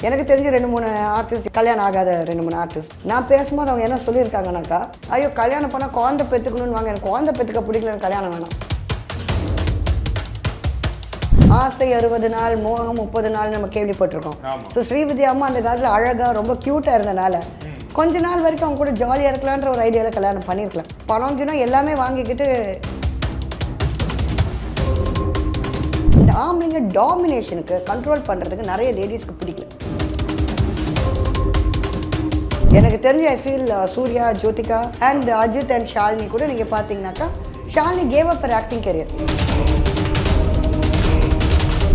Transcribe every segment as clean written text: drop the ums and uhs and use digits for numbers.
எனக்கு தெரிஞ்ச 2-3 ஆர்டிஸ்ட் கல்யாணம் ஆகாத 2-3 ஆர்டிஸ்ட் நான் பேசும்போது அவங்க என்ன சொல்லியிருக்காங்கனாக்கா, ஐயோ கல்யாணம் பண்ணால் குழந்தை பெற்றுக்கணும்னு வாங்க, எனக்கு குழந்தை பெற்றுக்க பிடிக்கல, எனக்கு கல்யாணம் வேணாம். ஆசை 60 நாள், மோகம் 30 நாள் நம்ம கேள்விப்பட்டிருக்கோம். ஸோ ஸ்ரீவித்யா அம்மா அந்த காலத்தில் அழகாக ரொம்ப க்யூட்டாக இருந்தனால கொஞ்ச நாள் வரைக்கும் அவங்க கூட ஜாலியாக இருக்கலான்ற ஒரு ஐடியாவில் கல்யாணம் பண்ணியிருக்கலாம். பணம் கிணம் எல்லாமே வாங்கிக்கிட்டு இந்த ஆம்பளைங்க டாமினேஷனுக்கு கண்ட்ரோல் பண்ணுறதுக்கு நிறைய லேடிஸ்க்கு பிடிக்கல. எனக்கு தெரிஞ்சு I feel Suriya, Jyothika and Ajith and Shalini கூட நீங்கள் பார்த்தீங்கன்னாக்கா, Shalini gave up her acting career.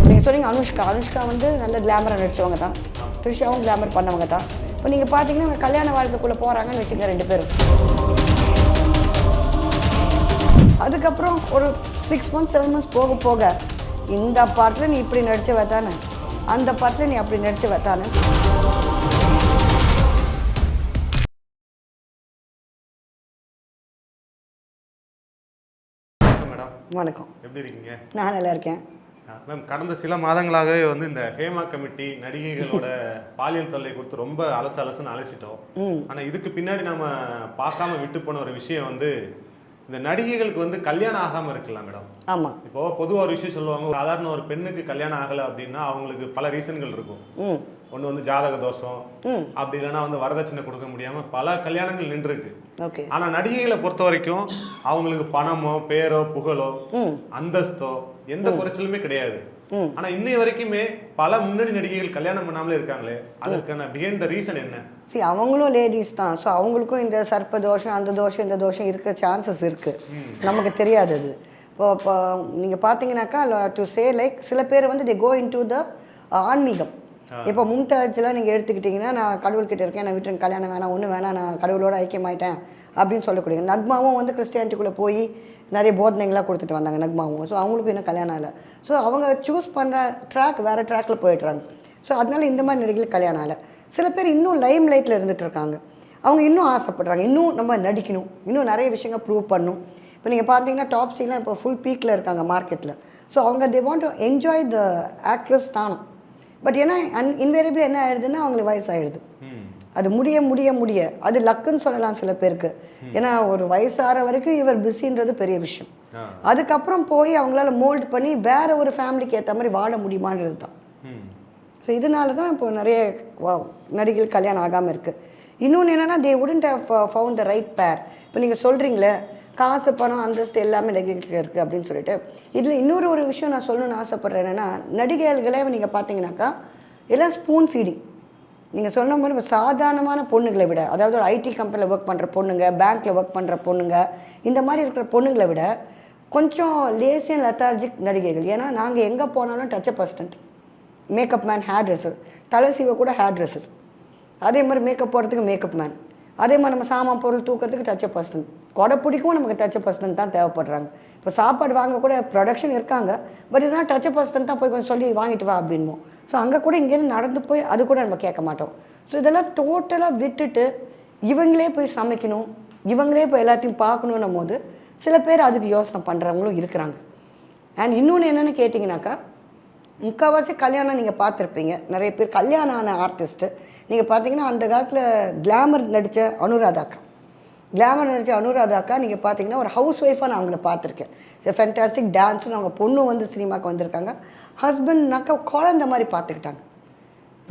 நீங்கள் சொன்னீங்க அனுஷ்கா வந்து நல்ல கிளாமராக நடித்தவங்க தான், த்ரிஷாவும் கிளாமர் பண்ணவங்க தான். இப்போ நீங்கள் பார்த்தீங்கன்னா இவங்க கல்யாண வாழ்க்கைக்குள்ளே போகிறாங்கன்னு வச்சுங்க 2 பேரும். அதுக்கப்புறம் ஒரு 6 months 7 months போக போக இந்த பாட்டில் நீ இப்படி நடிச்சு வைத்தானே, அந்த பாட்டில் நீ அப்படி நடிச்சு வைத்தானே. வணக்கம், எப்படி இருக்கீங்க? நான் நல்லா இருக்கேன் மேம். கடந்த சில மாதங்களாகவே வந்து இந்த ஹேமா கமிட்டி நடிகைகளோட பாலியல் தொல்லை கொடுத்து ரொம்ப அலசுன்னு அலசிட்டோம். ஆனால் இதுக்கு பின்னாடி நம்ம பார்க்காம விட்டு போன ஒரு விஷயம் வந்து இந்த நடிகைகளுக்கு வந்து கல்யாணம் ஆகாமல் இருக்கலாம் மேடம். ஆமாம். இப்போ பொதுவாக ஒரு விஷயம் சொல்லுவாங்க, சாதாரண ஒரு பெண்ணுக்கு கல்யாணம் ஆகலை அப்படின்னா அவங்களுக்கு பல ரீசன்கள் இருக்கும். ஒன்று வந்து ஜாதக தோஷம், அப்படி இல்லைன்னா வந்து வரதட்சணை கொடுக்க முடியாமல் பல கல்யாணங்கள் நின்றுருக்கு. ஆனால் நடிகைகளை பொறுத்த வரைக்கும் அவங்களுக்கு பணமோ பேரோ புகழோ அந்தஸ்தோ எந்த குறைச்சலுமே கிடையாது. ஆனா இன்னைய வரைக்குமே பல முன்னணி நடிகைகள் கல்யாணம் பண்ணாமலே இருக்காங்களே, அதுக்கான பிஹைண்ட் த ரீசன் என்ன? சரி, அவங்களும் லேடிஸ் தான். ஸோ அவங்களுக்கும் இந்த சர்ப்ப தோஷம், அந்த தோஷம், இந்த தோஷம் இருக்கிற சான்சஸ் இருக்கு, நமக்கு தெரியாது அது. இப்போ நீங்கள் பார்த்தீங்கன்னாக்கா டு சே லைக் சில பேர் வந்து தே கோ இன் டு த ஆன்மீகம். இப்போ மும்தாஜ்லாம் நீங்கள் எடுத்துக்கிட்டிங்கன்னா, நான் கடவுள்கிட்ட இருக்கேன், நான் வீட்டுக்கு கல்யாணம் வேணாம், ஒன்றும் வேணாம், நான் கடவுளோட ஐக்கியமாயிட்டேன் அப்படின்னு சொல்லக்கூடிய நக்மாவும் வந்து கிறிஸ்டியானிட்டிக்குள்ளே போய் நிறைய போதனைகளாக கொடுத்துட்டு வந்தாங்க நக்மாவும். ஸோ அவங்களுக்கும் இன்னும் கல்யாணம் இல்லை. ஸோ அவங்க சூஸ் பண்ணுற ட்ராக் வேறு ட்ராக்கில் போயிடுறாங்க. ஸோ அதனால இந்த மாதிரி நடிகைகள் கல்யாணம் ஆகலை. சில பேர் இன்னும் லைம் லைட்டில் இருந்துகிட்டு இருக்காங்க, அவங்க இன்னும் ஆசைப்படுறாங்க, இன்னும் நம்ம நடிக்கணும், இன்னும் நிறைய விஷயங்கள் ப்ரூவ் பண்ணணும். இப்போ நீங்கள் பார்த்தீங்கன்னா டாப் சீலாம் இப்போ ஃபுல் பீக்கில் இருக்காங்க மார்க்கெட்டில். ஸோ அவங்க தே want to enjoy the actress தானும். பட் ஏன்னா இன்வேரியபிளி என்ன ஆயிடுதுன்னா அவங்களுக்கு வயசாகிடுது. அது முடிய அது லக்குன்னு சொல்லலாம் சில பேருக்கு. ஏன்னா ஒரு வயசாகிற வரைக்கும் இவர் பிஸின்றது பெரிய விஷயம். அதுக்கப்புறம் போய் அவங்களால மோல்ட் பண்ணி வேற ஒரு ஃபேமிலிக்கு ஏற்ற மாதிரி வாழ முடியுமான்றது தான். ஸோ இதனால தான் இப்போ நிறைய நடிகைகள் கல்யாணம் ஆகாமல் இருக்குது. இன்னொன்று என்னென்னா they wouldn't have found the right pair. இப்போ நீங்கள் சொல்கிறீங்களே காசு பணம் அந்தஸ்து எல்லாமே நடிகைகள் இருக்குது அப்படின்னு சொல்லிட்டு, இதில் இன்னொரு விஷயம் நான் சொல்லணும்னு ஆசைப்பட்றேன். என்னென்னா நடிகைகளே நீங்கள் பார்த்தீங்கன்னாக்கா எல்லாம் ஸ்பூன் ஃபீடிங். நீங்கள் சொன்ன மாதிரி இப்போ சாதாரணமான பொண்ணுங்களை விட, அதாவது ஒரு ஐடி கம்பெனியில் ஒர்க் பண்ணுற பொண்ணுங்க, பேங்க்கில் ஒர்க் பண்ணுற பொண்ணுங்க, இந்த மாதிரி இருக்கிற பொண்ணுங்களை விட கொஞ்சம் லேசி அண்ட் லெத்தார்ஜிக் நடிகைகள். ஏன்னா நாங்கள் எங்கே போனாலும் touch-up assistant, makeup man, hair dresser, தலை சீவ கூட ஹேர் ட்ரெஸ்ஸர், அதே மாதிரி மேக்கப் போடுறதுக்கு மேக்கப் மேன், அதே மாதிரி நம்ம சாமான் பொருள் தூக்கிறதுக்கு டச்சப் அசிஸ்டன்ட், கொடை பிடிக்கும் நமக்கு டச்சப் அசிஸ்டன்ட் தான் தேவைப்படுறாங்க. இப்போ சாப்பாடு வாங்க கூட ப்ரொடக்ஷன் இருக்காங்க, பட் இதனால் டச்சப் அசிஸ்டன்ட் தான் போய் கொஞ்சம் சொல்லி வாங்கிட்டு வா அப்படின்வோம். ஸோ அங்கே கூட இங்கேருந்து நடந்து போய் அது கூட நம்ம கேட்க மாட்டோம். ஸோ இதெல்லாம் டோட்டலாக விட்டுட்டு இவங்களே போய் சமைக்கணும், இவங்களே போய் எல்லாத்தையும் பார்க்கணுன்னும் போது சில பேர் அதுக்கு யோசனை பண்ணுறவங்களும் இருக்கிறாங்க. அண்ட் இன்னொன்று என்னென்னு கேட்டிங்கனாக்கா, முக்கால்வாசி கல்யாணம் நீங்கள் பார்த்துருப்பீங்க, நிறைய பேர் கல்யாணம் ஆன ஆர்டிஸ்ட்டு நீங்கள் பார்த்தீங்கன்னா அந்த காலத்தில் கிளாமர் நடித்த அனுராதாக்கா நீங்கள் பார்த்தீங்கன்னா ஒரு ஹவுஸ் ஒய்ஃபாக நான் அவங்கள பார்த்துருக்கேன். ஃபேன்டாஸ்டிக் டான்ஸ்னு அவங்க பொண்ணு வந்து சினிமாவுக்கு வந்திருக்காங்க. ஹஸ்பண்ட்னாக்கா குழந்த மாதிரி பார்த்துக்கிட்டாங்க.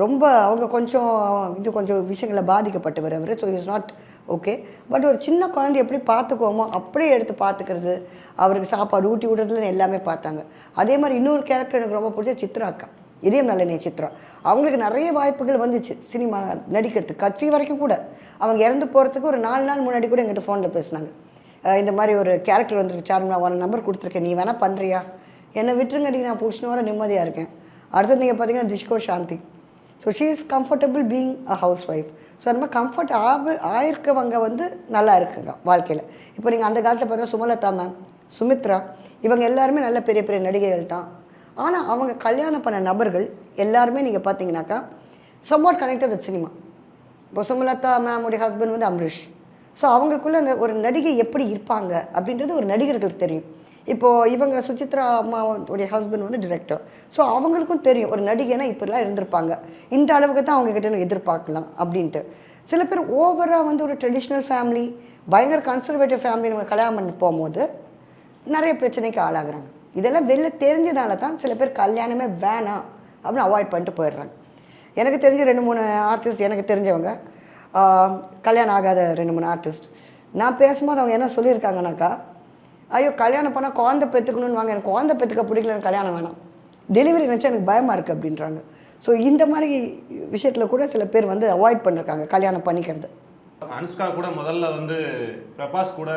ரொம்ப அவங்க கொஞ்சம் விஷயங்களை பாதிக்கப்பட்டு வரவர். So it's not okay. But ஒரு சின்ன குழந்தை எப்படி பார்த்துக்குவோமோ அப்படியே எடுத்து பார்த்துக்கிறது, அவருக்கு சாப்பாடு ஊட்டி விடுறதுல எல்லாமே பார்த்தாங்க. அதே மாதிரி இன்னொரு கேரக்டர் எனக்கு ரொம்ப பிடிச்ச சித்ரா அக்கா, இதயம் நல்ல சித்ரா. அவங்களுக்கு நிறைய வாய்ப்புகள் வந்துச்சு சினிமா நடிக்கிறதுக்கு. கட்சி வரைக்கும் கூட அவங்க இறந்து போகிறதுக்கு ஒரு 4 நாள் முன்னாடி கூட எங்கிட்ட ஃபோனில் பேசினாங்க. இந்த மாதிரி ஒரு கேரக்டர் வந்துருக்கு சார்மிளா, ஒரு நம்பர் கொடுத்துருக்கேன், நீ வேணால் பண்ணுறியா, என்னை விட்டுருங்கடி, நான் புருஷனோட நிம்மதியாக இருக்கேன். அடுத்தது நீங்கள் பார்த்தீங்கன்னா disco Shanti. So she is comfortable being a house wife. So அந்த மாதிரி கம்ஃபர்ட் ஆயிருக்கவங்க வந்து நல்லா இருக்குங்க வாழ்க்கையில். இப்போ நீங்கள் அந்த காலத்தில் பார்த்தா சுமலதா மேம், சுமித்ரா, இவங்க எல்லாருமே நல்ல பெரிய பெரிய நடிகைகள் தான். ஆனால் அவங்க கல்யாணம் பண்ண நபர்கள் எல்லாருமே நீங்கள் பார்த்தீங்கன்னாக்கா சம்வாட் கனெக்டட் வித் சினிமா. இப்போ சுமலதா மேமுடைய ஹஸ்பண்ட் வந்து அம்ரிஷ். ஸோ அவங்களுக்குள்ள அந்த ஒரு நடிகை எப்படி இருப்பாங்க அப்படின்றது ஒரு நடிகர்களுக்கு தெரியும். இப்போது இவங்க சுசித்ரா அம்மாவுடைய ஹஸ்பண்ட் வந்து டிரெக்டர். ஸோ அவங்களுக்கும் தெரியும் ஒரு நடிகைனா இப்படிலாம் இருந்திருப்பாங்க, இந்த அளவுக்கு தான் அவங்கக்கிட்ட எதிர்பார்க்கலாம் அப்படின்ட்டு. சில பேர் ஓவராக வந்து ஒரு ட்ரெடிஷ்னல் ஃபேமிலி, பயங்கர கன்சர்வேட்டிவ் ஃபேமிலி நம்ம கல்யாணம் பண்ணி போகும்போது நிறைய பிரச்சனைக்கு ஆளாகிறாங்க. இதெல்லாம் வெளில தெரிஞ்சதால தான் சில பேர் கல்யாணமே வேணாம் அப்படின்னு அவாய்ட் பண்ணிட்டு போயிடுறாங்க. எனக்கு தெரிஞ்ச 2-3 ஆர்டிஸ்ட், எனக்கு தெரிஞ்சவங்க கல்யாணம் ஆகாத 2-3 ஆர்டிஸ்ட், நான் பேசும்போது அவங்க என்ன சொல்லியிருக்காங்கனாக்கா, ஐயோ கல்யாணம் பண்ணால் குழந்தை பெற்றுக்கணும்னு வாங்க, எனக்கு குழந்தை பெற்றுக்க பிடிக்கல, எனக்கு கல்யாணம் வேணாம், டெலிவரி நினச்சா எனக்கு பயமாக இருக்குது அப்படின்றாங்க. ஸோ இந்த மாதிரி விஷயத்தில் கூட சில பேர் வந்து அவாய்ட் பண்ணிருக்காங்க கல்யாணம் பண்ணிக்கிறது. அனுஷ்கா கூட முதல்ல வந்து பிரபாஸ் கூட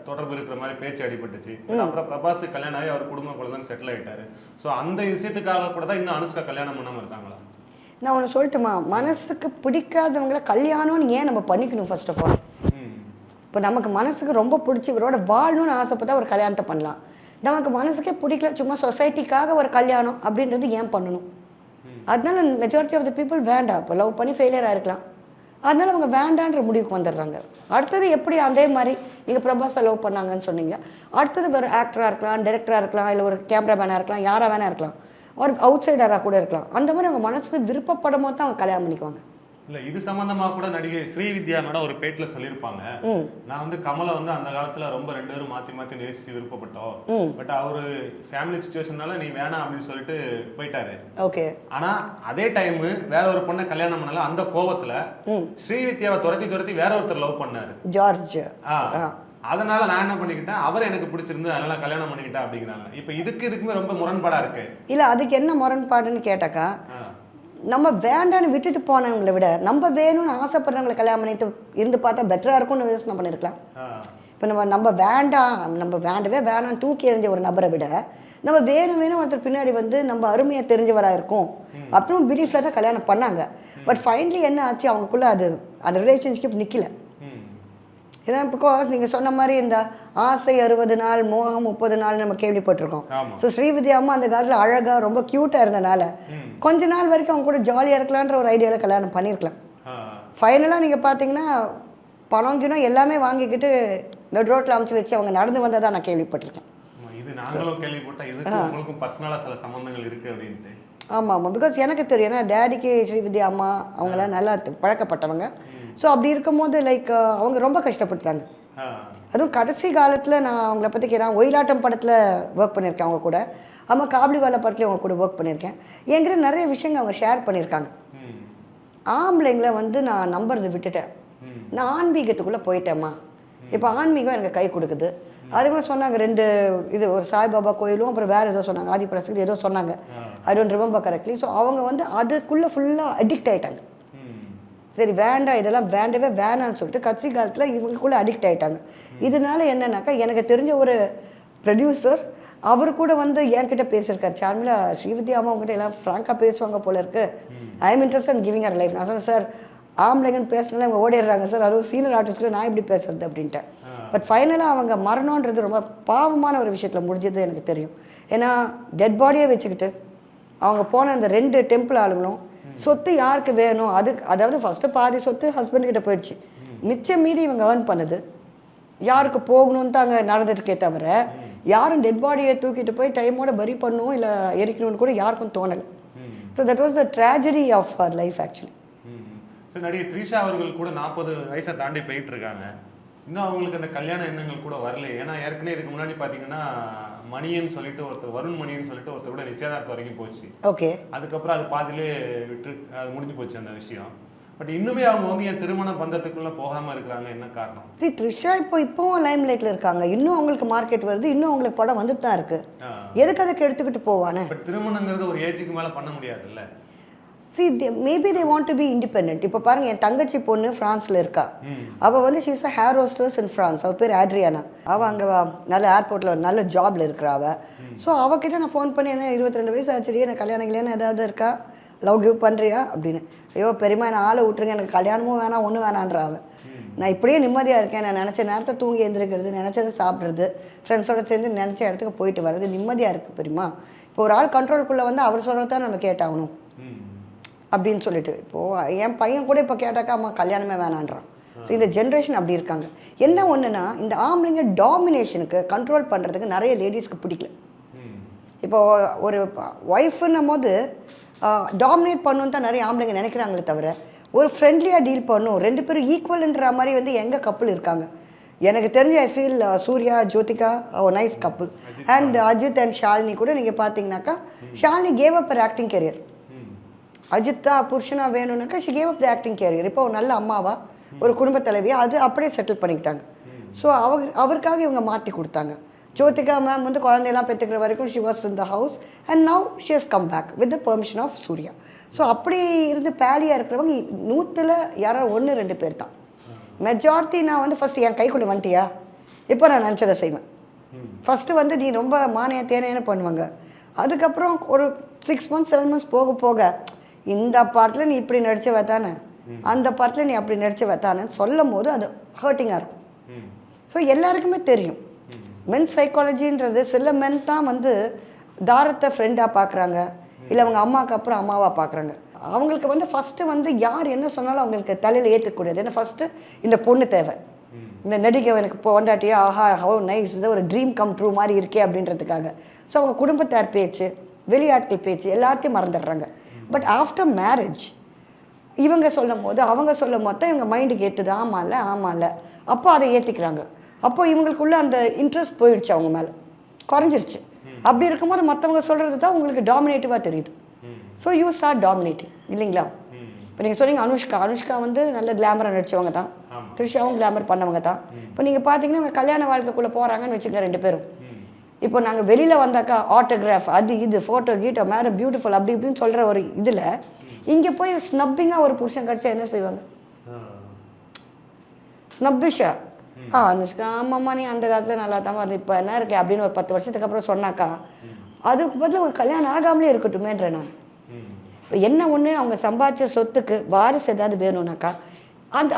தொடர்பு இருக்கிற மாதிரி பேச்சு அடிபட்டுச்சு. அப்புறம் பிரபாஸ் கல்யாணம் ஆகி அவர் குடும்பம் கூட தான் செட்டில் ஆகிட்டாரு. ஸோ அந்த விஷயத்துக்காக கூட தான் இன்னும் அனுஷ்கா கல்யாணம் பண்ணாமல் இருக்காங்களா? நான் ஒன்று சொல்லட்டுமா, மனசுக்கு பிடிக்காதவங்கள கல்யாணம்னு ஏன் நம்ம பண்ணிக்கணும்? ஃபர்ஸ்ட் ஆஃப் ஆல், இப்போ நமக்கு மனசுக்கு ரொம்ப பிடிச்சி இவரோட வாழணும்னு ஆசைப்பட்டா ஒரு கல்யாணத்தை பண்ணலாம். நமக்கு மனசுக்கே பிடிக்கல, சும்மா சொசைட்டிக்காக ஒரு கல்யாணம் அப்படின்றது ஏன் பண்ணணும்? அதனால மெஜாரிட்டி ஆஃப் த பீப்புள் வேண்டாம். இப்போ லவ் பண்ணி ஃபெயிலியர் ஆகிருக்கலாம், அதனால அவங்க வேண்டான்ற முடிவுக்கு வந்துடுறாங்க. அடுத்தது எப்படி அதே மாதிரி நீங்கள் பிரபாஸை லவ் பண்ணாங்கன்னு சொன்னீங்க, அடுத்தது ஒரு ஆக்டராக இருக்கலாம், டைரக்டராக இருக்கலாம், இல்லை ஒரு கேமராமேனாக இருக்கலாம், யாராக வேணா இருக்கலாம், ஒரு அவுட் சைடராக கூட இருக்கலாம். அந்த மாதிரி அவங்க மனசு விருப்பப்படும் போது தான் அவங்க கல்யாணம் பண்ணிக்குவாங்க. இல்லை, இது சம்மந்தமாக கூட நடிகை ஸ்ரீவித்யானோட ஒரு பேட்டில் சொல்லியிருப்பாங்க, நான் வந்து கமலை வந்து அந்த காலத்தில் ரொம்ப 2 பேரும் மாற்றி மாற்றி நேசித்து விருப்பப்பட்டோம், பட் அவரு ஃபேமிலி சுச்சுவேஷனால நீ வேணாம் அப்படின்னு சொல்லிட்டு போயிட்டாரு. ஓகே. ஆனால் அதே டைமு வேற ஒரு பொண்ணை கல்யாணம் பண்ணல, அந்த கோவத்தில் ஸ்ரீவித்யாவை துரத்தி வேற ஒருத்தர் லவ் பண்ணாரு, ஜார்ஜ். அதனால நான் என்ன பண்ணிக்கிட்டேன், அவர் எனக்கு பிடிச்சிருந்து அதனால கல்யாணம் பண்ணிக்கிட்டேன் அப்படிங்கிறாங்க. இப்போ இதுக்குமே ரொம்ப முரண்பாடாக இருக்கு. இல்லை, அதுக்கு என்ன முரண்பாடுன்னு கேட்டாக்கா, நம்ம வேண்டான்னு விட்டுட்டு போனவங்களை விட நம்ம வேணும்னு ஆசைப்படுறவங்களை கல்யாணம் பண்ணிட்டு இருந்து பார்த்தா பெட்டராக இருக்கும்னு யோசனை பண்ணியிருக்கலாம். இப்போ நம்ம வேண்டவே வேணாம் தூக்கி எறிஞ்ச ஒரு நபரை விட நம்ம வேணும் ஒருத்தர் பின்னாடி வந்து நம்ம அருமையாக தெரிஞ்சவராக இருக்கும் அப்படின்னு பிலீஃபில் தான் கல்யாணம் பண்ணாங்க. பட் ஃபைனலி என்ன ஆச்சு, அவங்களுக்குள்ள அந்த ரிலேஷன்ஷிப் நிற்கல. ஏன்னா பிகாஸ் நீங்கள் சொன்ன மாதிரி இந்த ஆசை 60 நாள், மோகம் 30 நாள் நம்ம கேள்விப்பட்டிருக்கோம். ஸோ ஸ்ரீவித்யா அம்மா அந்த காலத்தில் அழகாக ரொம்ப க்யூட்டாக இருந்தனால கொஞ்ச நாள் வரைக்கும் அவங்க கூட ஜாலியாக இருக்கலான்ற ஒரு ஐடியாவில் கல்யாணம் பண்ணியிருக்கலாம். ஃபைனலாக நீங்கள் பார்த்தீங்கன்னா பணம் கிணம் எல்லாமே வாங்கிக்கிட்டு நடு ரோட்டில் அமைச்சு வச்சு அவங்க நடந்து வந்ததாக நான் கேள்விப்பட்டிருக்கேன். இது நாங்களும் கேள்விப்பட்டேன், இதுக்கு உங்களுக்கும் பர்சனலாக சில சம்பந்தங்கள் இருக்குது அப்படின்ட்டு. ஆமாம், பிகாஸ் எனக்கு தெரியும், ஏன்னா டேடிக்கு ஸ்ரீவித்யா அம்மா அவங்களாம் நல்லா பழக்கப்பட்டவங்க. ஸோ அப்படி இருக்கும்போது லைக் அவங்க ரொம்ப கஷ்டப்பட்டாங்க. அதுவும் கடைசி காலத்தில் நான் அவங்கள பற்றி கேட்குறேன், ஒயிலாட்டம் படத்தில் ஒர்க் பண்ணியிருக்கேன் அவங்க கூட, அம்மா காபலிவாலா படத்துலேயும் அவங்க கூட ஒர்க் பண்ணியிருக்கேன். என்கிட்ட நிறைய விஷயங்கள் அவங்க ஷேர் பண்ணியிருக்காங்க. ஆம்பளைங்களை வந்து நான் நம்புறதை விட்டுட்டேன், நான் ஆன்மீகத்துக்குள்ளே போயிட்டேம்மா, இப்போ ஆன்மீகம் எனக்கு கை கொடுக்குது. அதே மாதிரி சொன்னாங்க 2 இது, ஒரு சாய்பாபா கோயிலும் அப்புறம் வேறு ஏதோ சொன்னாங்க, ஆதிபராசக்தி ஏதோ சொன்னாங்க, I don't remember correctly. So அவங்க வந்து அதுக்குள்ளே ஃபுல்லாக அடிக்ட் ஆகிட்டாங்க. சரி வேண்டாம், இதெல்லாம் வேண்டவே வேணான்னு சொல்லிட்டு கட்சி காலத்தில் இவங்களுக்குள்ளே அடிக்ட் ஆகிட்டாங்க. இதனால என்னன்னாக்கா, எனக்கு தெரிஞ்ச ஒரு ப்ரொடியூசர் அவர் கூட வந்து என்கிட்ட பேசியிருக்காரு, சார்மிலா ஸ்ரீவித்யா அம்மா அவங்ககிட்ட எல்லாம் ஃப்ராங்காக பேசுவாங்க போல இருக்கு, I am interest in giving our life. நான் சொன்னேன், சார் ஆம்பளைங்கன்னு பேசினாலும் அவங்க ஓடிடுறாங்க சார், அதுவும் சீனியர் ஆர்டிஸ்ட்டில் நான் எப்படி பேசுறது அப்படின்ட்டேன். பட் ஃபைனலாக அவங்க மரணன்றது ரொம்ப பாவமான ஒரு விஷயத்தில் முடிஞ்சது எனக்கு தெரியும். ஏன்னா டெட் பாடியை வச்சுக்கிட்டு அவங்க போன அந்த 2 டெம்பிள் ஆளுங்களும் சொத்து யாருக்கு வேணும், அதாவது ஃபஸ்ட்டு பாதி சொத்து ஹஸ்பண்ட்கிட்ட போயிடுச்சு, மிச்சம் மீறி இவங்க ஏர்ன் பண்ணுது யாருக்கு போகணும்னு தான் அங்கே நடந்துட்டுருக்கே தவிர யாரும் டெட் பாடியை தூக்கிட்டு போய் டைமோட பரி பண்ணணும் இல்லை எரிக்கணும்னு கூட யாருக்கும் தோணலை. So that was the tragedy of her life actually. So நடிகை த்ரிஷா அவர்கள் கூட 40 வயசை தாண்டி போயிட்டு இருக்காங்க, இன்னும் அவங்களுக்கு அந்த கல்யாண எண்ணங்கள் கூட வரல. ஏன்னா ஏற்கனவே இதுக்கு முன்னாடி பார்த்தீங்கன்னா மணியன்னு சொல்லிட்டு ஒருத்தர், வருண் மணின்னு சொல்லிட்டு ஒருத்தர் கூட நிச்சயதார்த்தம் வரைக்கும் போச்சு. ஓகே. அதுக்கப்புறம் அது பாதிலே விட்டு அது முடிஞ்சு போச்சு அந்த விஷயம். பட் இன்னுமே அவங்க வந்து என் திருமண பந்தத்துக்குள்ள போகாம இருக்கிறாங்க, என்ன காரணம்? த்ரிஷா இப்போவும் லைம் லைட்ல இருக்காங்க, இன்னும் அவங்களுக்கு மார்க்கெட் வருது, இன்னும் அவங்களுக்கு படம் வந்துட்டு தான் இருக்கு, எதுக்கு அதுக்கு எடுத்துக்கிட்டு போவானே. பட் திருமணங்கிறது ஒரு ஏஜுக்கு மேல பண்ண முடியாதுல்ல. Maybe they want to be independent. இப்போ பாருங்க, என் தங்கச்சி பொண்ணு ஃப்ரான்ஸில் இருக்கா, அவள் வந்து she's a air hostess in France, அவள் பேர் ஆட்ரியானா, அவள் அங்கே நல்ல ஏர்போர்ட்டில் ஒரு நல்ல ஜாப்ல இருக்கிறா அவள். ஸோ அவகிட்ட நான் ஃபோன் பண்ணி, என்ன 22 வயசு ஆச்சுடியே, எனக்கு கல்யாணம் இல்லைன்னு ஏதாவது இருக்கா, லவ் கிவ் பண்ணுறியா அப்படின்னு. ஐயோ பெரியமா என்னை ஆளை விட்டுருங்க, எனக்கு கல்யாணமும் வேணாம் ஒன்றும் வேணான்ற அவள். நான் இப்படியே நிம்மதியாக இருக்கேன், நான் நினச்ச நேரத்தை தூங்கி எழுந்திருக்கிறது, நினச்சதை சாப்பிட்றது, ஃப்ரெண்ட்ஸோட சேர்ந்து நினச்ச இடத்துக்கு போயிட்டு வர்றது நிம்மதியாக இருக்குது பெரியமா. இப்போ ஒரு ஆள் கண்ட்ரோலுக்குள்ளே வந்து அவர் சொல்கிறது தான் நம்ம கேட்டாகணும் அப்படின்னு சொல்லிட்டு. இப்போது என் பையன் கூட இப்போ கேட்டாக்கா அம்மா கல்யாணமே வேணான்றான். ஸோ இந்த ஜென்ரேஷன் அப்படி இருக்காங்க. என்ன ஒன்றுனா இந்த ஆம்பளைங்க டாமினேஷனுக்கு கண்ட்ரோல் பண்ணுறதுக்கு நிறைய லேடிஸ்க்கு பிடிக்கல. இப்போ ஒரு ஒய்ஃபுன்னும் போது டாமினேட் பண்ணணுன்னு தான் நிறைய ஆம்பளைங்க நினைக்கிறாங்களே தவிர ஒரு ஃப்ரெண்ட்லியாக டீல் பண்ணும், 2 பேரும் ஈக்குவல்ன்ற மாதிரி வந்து எங்கே கப்புள் இருக்காங்க. எனக்கு தெரிஞ்சு I feel Suriya Jyothika nice couple. And Ajith and Shalini கூட நீங்கள் பார்த்தீங்கன்னாக்கா ஷாலினி கேவ் அப் ஒரு ஆக்டிங் கேரியர். அஜித் தான் புருஷனாக வேணும்னாக்கா she gave up the acting career. இப்போ ஒரு நல்ல அம்மாவா ஒரு குடும்ப தலைவியாக அது அப்படியே செட்டில் பண்ணிக்கிட்டாங்க. ஸோ அவருக்காக இவங்க மாற்றி கொடுத்தாங்க. ஜோதிகா மேம் வந்து குழந்தையெல்லாம் பெற்றுக்கிற வரைக்கும் she was in the house and now she has come back with the permission of Suriya. So அப்படி இருந்து பேலியாக இருக்கிறவங்க 100ல் யாரோ 1-2 பேர் தான். மெஜாரிட்டி நான் வந்து ஃபஸ்ட்டு என் கைக்குள்ளே வந்துட்டியா இப்போ நான் நினச்சதை செய்வேன். ஃபஸ்ட்டு வந்து நீ ரொம்ப மானைய தேனைன்னு பண்ணுவாங்க. அதுக்கப்புறம் ஒரு 6 months 7 months போக போக இந்த பார்ட்டில் நீ இப்படி நடிச்ச வைத்தானே, அந்த பார்ட்டில் நீ அப்படி நடிச்ச வைத்தானேன்னு சொல்லும் போது அது ஹர்ட்டிங்காக இருக்கும். ஸோ எல்லாருக்குமே தெரியும் மென் சைக்காலஜின்றது. சில மென் தான் வந்து தாரத்தை ஃப்ரெண்டாக பார்க்குறாங்க, இல்லை அவங்க அம்மாவுக்கு அப்புறம் அம்மாவாக பார்க்குறாங்க. அவங்களுக்கு வந்து ஃபஸ்ட்டு வந்து யார் என்ன சொன்னாலும் அவங்களுக்கு தலையில் ஏற்றக்கூடாது. ஏன்னா ஃபஸ்ட்டு இந்த பொண்ணு தேவை, இந்த நடிகை எனக்கு பொண்டாட்டியே ஆஹா ஹவு நைஸ், இது ஒரு ட்ரீம் கம் ட்ரூ மாதிரி இருக்கே அப்படின்றதுக்காக. ஸோ அவங்க குடும்பத்தார் பேச்சு, வெளியாட்கள் பேச்சு எல்லாத்தையும் மறந்துடுறாங்க. பட் ஆஃப்டர் மேரேஜ் இவங்க சொல்லும் போது அவங்க சொல்லும் போது தான் இவங்க மைண்டுக்கு ஏற்றுது. ஆமாம்ல அப்போ அதை ஏற்றிக்கிறாங்க. அப்போ இவங்களுக்குள்ள அந்த இன்ட்ரெஸ்ட் போயிடுச்சு, அவங்க மேலே குறைஞ்சிருச்சு. அப்படி இருக்கும்போது மற்றவங்க சொல்கிறது தான் உங்களுக்கு டாமினேட்டிவாக தெரியுது. ஸோ யூ ஸ்டார்ட் டாமினேட்டிங் இல்லைங்களா? இப்போ நீங்கள் சொன்னீங்க அனுஷ்கா வந்து நல்ல கிளாமராக நடித்தவங்க தான், த்ரிஷாவும் கிளாமர் பண்ணவங்க தான். இப்போ நீங்கள் பார்த்தீங்கன்னா உங்கள் கல்யாண வாழ்க்கைக்குள்ளே போகிறாங்கன்னு வச்சுங்க 2 பேரும். இப்போ நாங்கள் வெளியில் வந்தாக்கா ஆட்டோகிராஃப் அது இது ஃபோட்டோ கீட்டோ மேடம் பியூட்டிஃபுல் அப்படி இப்படின்னு சொல்கிற ஒரு இதில் இங்கே போய் ஸ்னப்பிங்காக ஒரு புருஷன் கிடச்சா என்ன செய்வாங்க? ஸ்னப்பிஷா அனுஷ்கா ஆமாம்மா நீ அந்த காலத்தில் நல்லா தான் வந்து இப்போ என்ன இருக்கு அப்படின்னு ஒரு 10 வருஷத்துக்கு அப்புறம் சொன்னாக்கா அதுக்கு பதில் ஒரு கல்யாணம் ஆகாமலே இருக்கட்டுமேன்ற நான். இப்போ என்ன ஒன்று அவங்க சம்பாதிச்ச சொத்துக்கு வாரிசு ஏதாவது வேணும்னாக்கா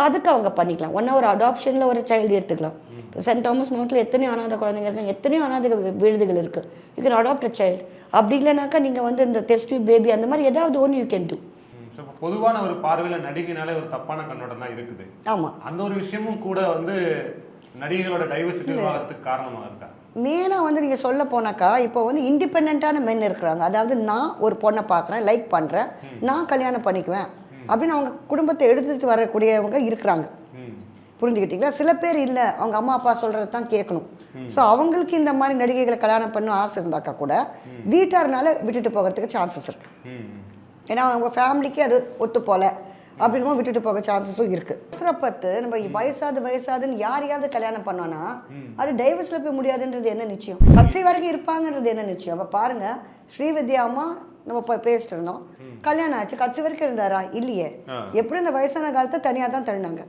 அதுக்கு அவங்க பண்ணிக்கலாம். ஒரு அடாப்ஷனில் ஒரு சைல்டு எடுத்துக்கலாம். இப்போ சென்ட் தாமஸ் மவுண்ட்டில் எத்தனையோ அனாதை குழந்தைங்க இருக்காங்க, எத்தனையோ அனாதை விடுதிகள் இருக்குது. You can adapt a child. அப்படி இல்லைனாக்கா நீங்கள் வந்து இந்த டெஸ்ட் பேபி அந்த மாதிரி ஏதாவது ஒன்று யூ கேன் டூ. பொதுவான ஒரு பார்வையில் நடிகைனாலே ஒரு தப்பான கண்ணோட்டம் தான் இருக்குது. ஆமாம், அந்த ஒரு விஷயமும் கூட வந்து நடிகைகளோட டைவர்சிட்டி ஆகிறதுக்கு காரணமாக இருக்கா? மெயினாக வந்து நீங்கள் சொல்ல போனாக்கா இப்போ வந்து இண்டிபெண்ட்டான மென் இருக்கிறாங்க. அதாவது நான் ஒரு பொண்ணை பார்க்குறேன், லைக் பண்ணுறேன், நான் கல்யாணம் பண்ணிக்குவேன் அப்படின்னு அவங்க குடும்பத்தை எடுத்துகிட்டு வரக்கூடியவங்க இருக்கிறாங்க. புரிஞ்சுக்கிட்டீங்களா? சில பேர் இல்லை, அவங்க அம்மா அப்பா சொல்கிறது தான் கேட்கணும். ஸோ அவங்களுக்கு இந்த மாதிரி நடிகைகளை கல்யாணம் பண்ண ஆசை இருந்தாக்கா கூட வீட்டார்னால விட்டுட்டு போகிறதுக்கு சான்சஸ் இருக்குது. ஏன்னா அவங்க ஃபேமிலிக்கு அது ஒத்து போல அப்படின்னும் விட்டுட்டு போக சான்சஸும் இருக்குது. பார்த்து நம்ம வயசாதுன்னு யாரையாவது கல்யாணம் பண்ணோன்னா அது டைவர்ஸில் போய் முடியாதுன்றது என்ன நிச்சயம்? கடைசி வரைக்கும் இருப்பாங்கன்றது என்ன நிச்சயம்? அப்போ பாருங்கள், ஸ்ரீவித்யா அம்மா நம்ம இப்போ பேசிட்டு இருந்தோம், கல்யாணம் ஆச்சு, கடைசி வரைக்கும் இருந்தாரா? இல்லையே. எப்படி அந்த வயசான காலத்தை தனியாக தான் தள்ளினாங்க.